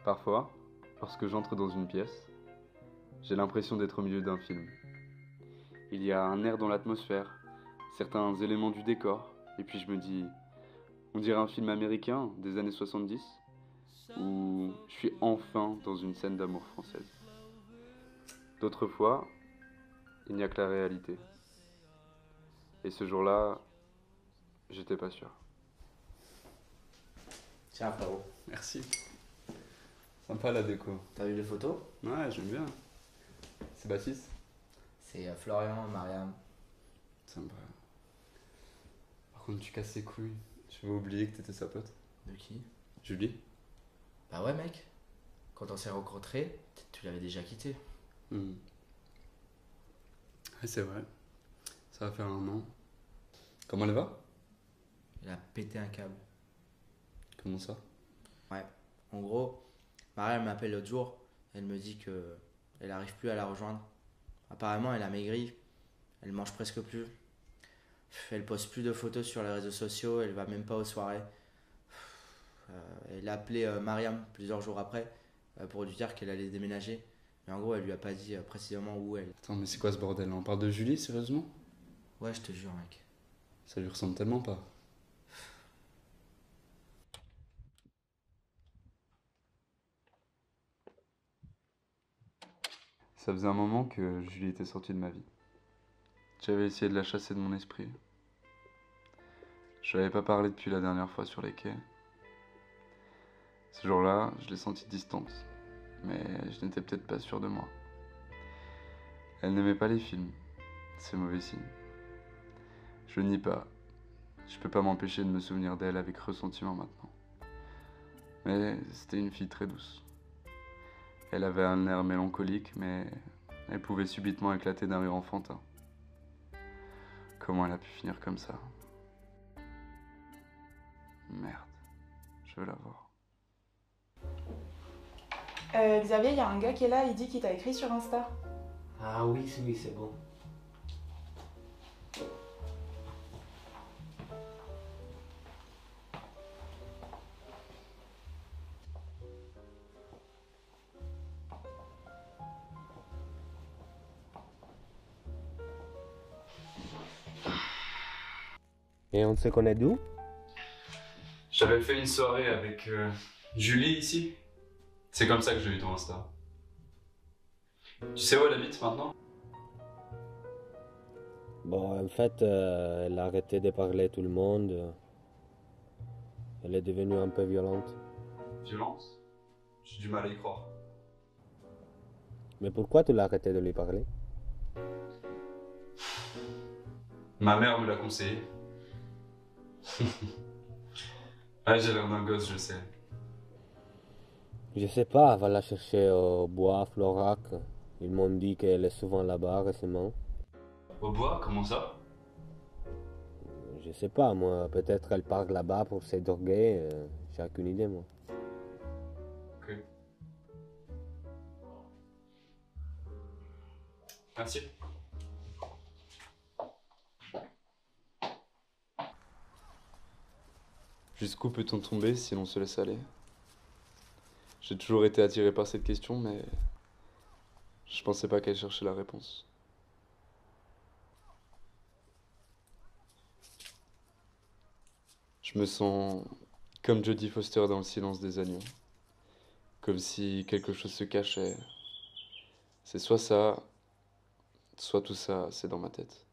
Parfois, lorsque j'entre dans une pièce, j'ai l'impression d'être au milieu d'un film. Il y a un air dans l'atmosphère, certains éléments du décor, et puis je me dis, on dirait un film américain des années 70, où je suis enfin dans une scène d'amour française. D'autres fois, il n'y a que la réalité. Et ce jour-là, j'étais pas sûr. Tiens, frérot. Merci. Sympa la déco. T'as vu les photos? Ouais, j'aime bien. C'est Baptiste? C'est Florian, Mariam. Sympa. Par contre, tu casses les couilles. Je vais oublier que t'étais sa pote. De qui? Julie? Bah ouais, mec. Quand on s'est rencontrés, tu l'avais déjà quitté. Ouais, c'est vrai. Ça va faire un an. Comment elle va? Il a pété un câble. Comment ça? Ouais. En gros, Mariam m'appelle l'autre jour. Elle me dit que elle arrive plus à la rejoindre. Apparemment, elle a maigri. Elle mange presque plus. Elle poste plus de photos sur les réseaux sociaux. Elle va même pas aux soirées. Elle a appelé Mariam plusieurs jours après pour lui dire qu'elle allait déménager. Mais en gros, elle lui a pas dit précisément où elle. Attends, mais c'est quoi ce bordel là? On parle de Julie, sérieusement? Ouais, je te jure, mec. Ça lui ressemble tellement pas. Ça faisait un moment que Julie était sortie de ma vie. J'avais essayé de la chasser de mon esprit. Je n'avais pas parlé depuis la dernière fois sur les quais. Ce jour-là, je l'ai sentie distante, mais je n'étais peut-être pas sûr de moi. Elle n'aimait pas les films, c'est mauvais signe. Je nie pas, je peux pas m'empêcher de me souvenir d'elle avec ressentiment maintenant. Mais c'était une fille très douce. Elle avait un air mélancolique, mais elle pouvait subitement éclater d'un rire enfantin. Comment elle a pu finir comme ça? Merde, je veux la voir. Xavier, il y a un gars qui est là, il dit qu'il t'a écrit sur Insta. Ah oui, c'est bon. Et on se connaît d'où? J'avais fait une soirée avec Julie ici. C'est comme ça que j'ai eu ton Insta. Tu sais où elle habite maintenant? Bon, en fait, elle a arrêté de parler à tout le monde. Elle est devenue un peu violente. Violence? J'ai du mal à y croire. Mais pourquoi tu l'as arrêté de lui parler? Ma mère me l'a conseillé. Ouais, j'ai l'air d'un gosse, je sais. Je sais pas, va la chercher au bois, Florac. Ils m'ont dit qu'elle est souvent là-bas récemment. Au bois, comment ça? Je sais pas, moi, peut-être elle part là-bas pour se droguer. J'ai aucune idée, moi. Ok. Merci. Jusqu'où peut-on tomber si l'on se laisse aller? J'ai toujours été attiré par cette question, mais je pensais pas qu'elle cherchait la réponse. Je me sens comme Jodie Foster dans Le silence des agneaux. Comme si quelque chose se cachait. C'est soit ça, soit tout ça, c'est dans ma tête.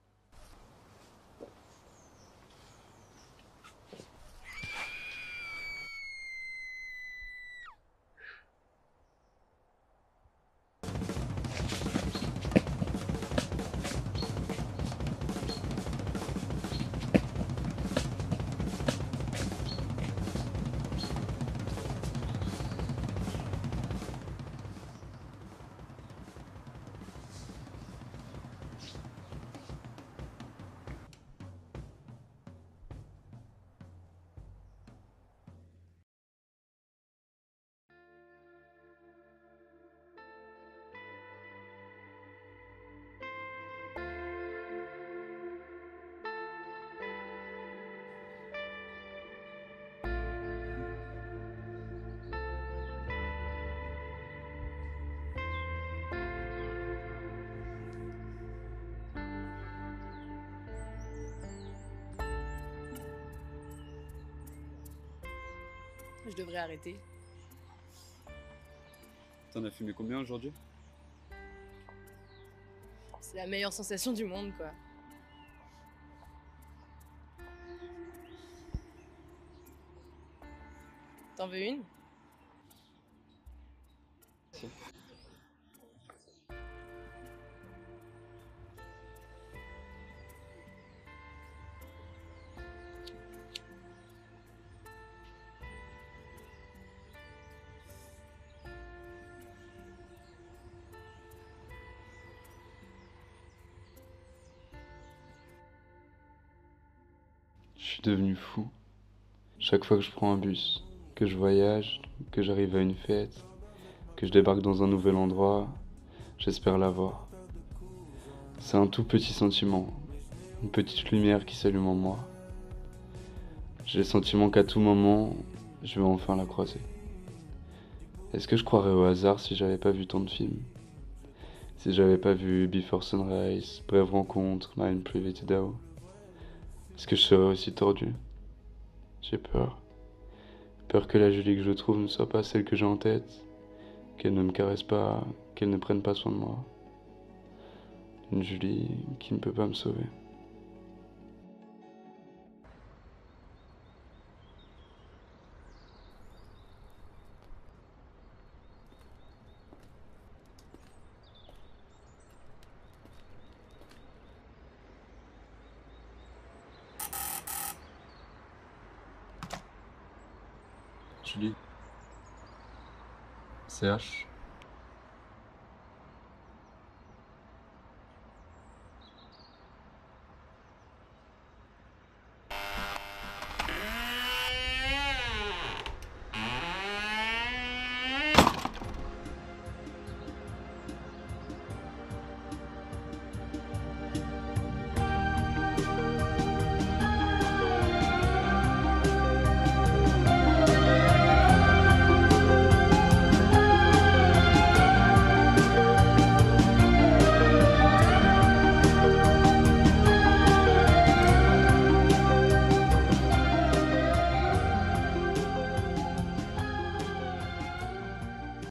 Je devrais arrêter. T'en as fumé combien aujourd'hui? C'est la meilleure sensation du monde, quoi. T'en veux une? Si. Je suis devenu fou. Chaque fois que je prends un bus, que je voyage, que j'arrive à une fête, que je débarque dans un nouvel endroit, j'espère l'avoir. C'est un tout petit sentiment, une petite lumière qui s'allume en moi. J'ai le sentiment qu'à tout moment, je vais enfin la croiser. Est-ce que je croirais au hasard si j'avais pas vu tant de films? Si j'avais pas vu Before Sunrise, Brève rencontre, My Unprivated Dao? Est-ce que je serais aussi tordu? J'ai peur. Peur que la Julie que je trouve ne soit pas celle que j'ai en tête, qu'elle ne me caresse pas, qu'elle ne prenne pas soin de moi. Une Julie qui ne peut pas me sauver. Julie. CH.